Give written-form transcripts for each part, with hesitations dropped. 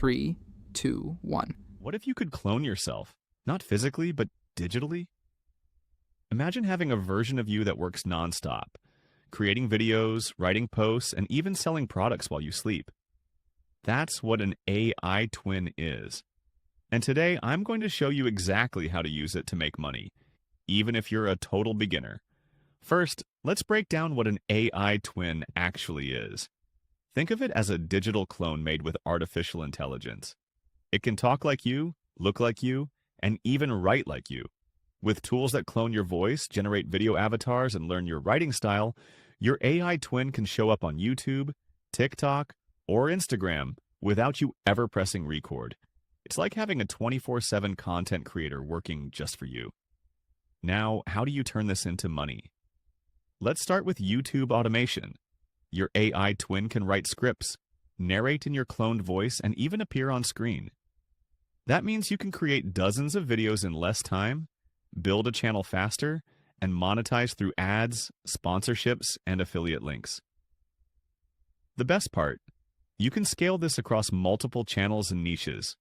3, 2, 1. What if you could clone yourself? Not physically, but digitally? Imagine having a version of you that works nonstop, creating videos, writing posts, and even selling products while you sleep. That's what an AI twin is. And today, I'm going to show you exactly how to use it to make money, even if you're a total beginner. First, let's break down what an AI twin actually is. Think of it as a digital clone made with artificial intelligence. It can talk like you, look like you, and even write like you. With tools that clone your voice, generate video avatars, and learn your writing style, your AI twin can show up on YouTube, TikTok, or Instagram without you ever pressing record. It's like having a 24/7 content creator working just for you. Now, how do you turn this into money? Let's start with YouTube automation. Your AI twin can write scripts, narrate in your cloned voice, and even appear on screen. That means you can create dozens of videos in less time, build a channel faster, and monetize through ads, sponsorships, and affiliate links. The best part, you can scale this across multiple channels and niches.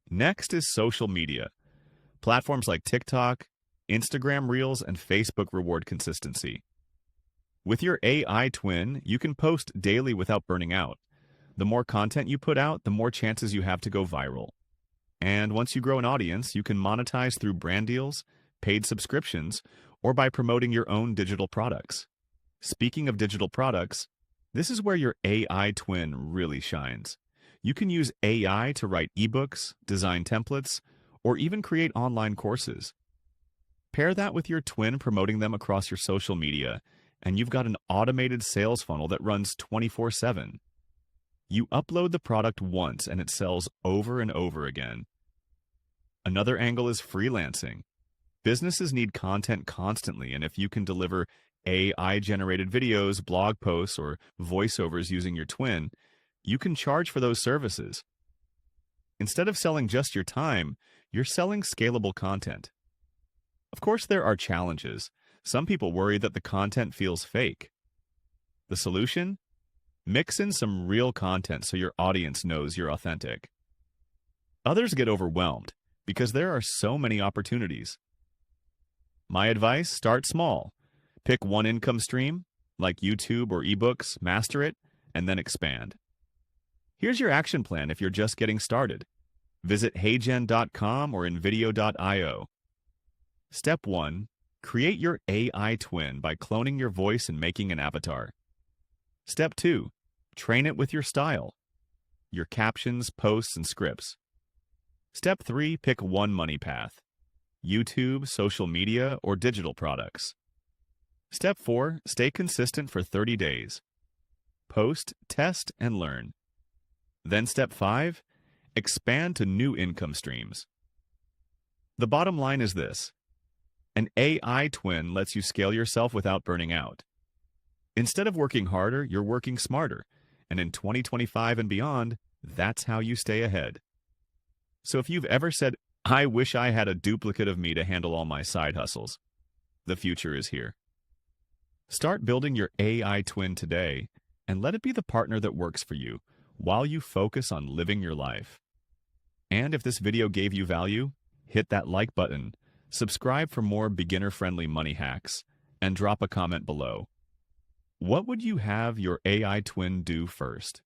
Next is social media. Platforms like TikTok, Instagram Reels, and Facebook reward consistency. With your AI twin, you can post daily without burning out. The more content you put out, the more chances you have to go viral. And once you grow an audience, you can monetize through brand deals, paid subscriptions, or by promoting your own digital products. Speaking of digital products, this is where your AI twin really shines. You can use AI to write ebooks, design templates, or even create online courses. Pair that with your twin promoting them across your social media, and you've got an automated sales funnel that runs 24/7. You upload the product once and it sells over and over again. Another angle is freelancing. Businesses need content constantly, and if you can deliver AI-generated videos, blog posts, or voiceovers using your twin, you can charge for those services. Instead of selling just your time, you're selling scalable content. Of course, there are challenges. Some people worry that the content feels fake. The solution? Mix in some real content so your audience knows you're authentic. Others get overwhelmed because there are so many opportunities. My advice, start small. Pick one income stream, like YouTube or ebooks, master it, and then expand. Here's your action plan if you're just getting started. Visit heygen.com or invideo.io. Step 1. Create your AI twin by cloning your voice and making an avatar. Step 2. Train it with your style, your captions, posts, and scripts. Step 3. Pick one money path: YouTube, social media, or digital products. Step 4. Stay consistent for 30 days. Post, test, and learn. Then step 5. Expand to new income streams. The bottom line is this: an AI twin lets you scale yourself without burning out. Instead of working harder, you're working smarter. And in 2025 and beyond, that's how you stay ahead. So if you've ever said, "I wish I had a duplicate of me to handle all my side hustles," the future is here. Start building your AI twin today and let it be the partner that works for you while you focus on living your life. And if this video gave you value, hit that like button, subscribe for more beginner-friendly money hacks, and drop a comment below. What would you have your AI twin do first?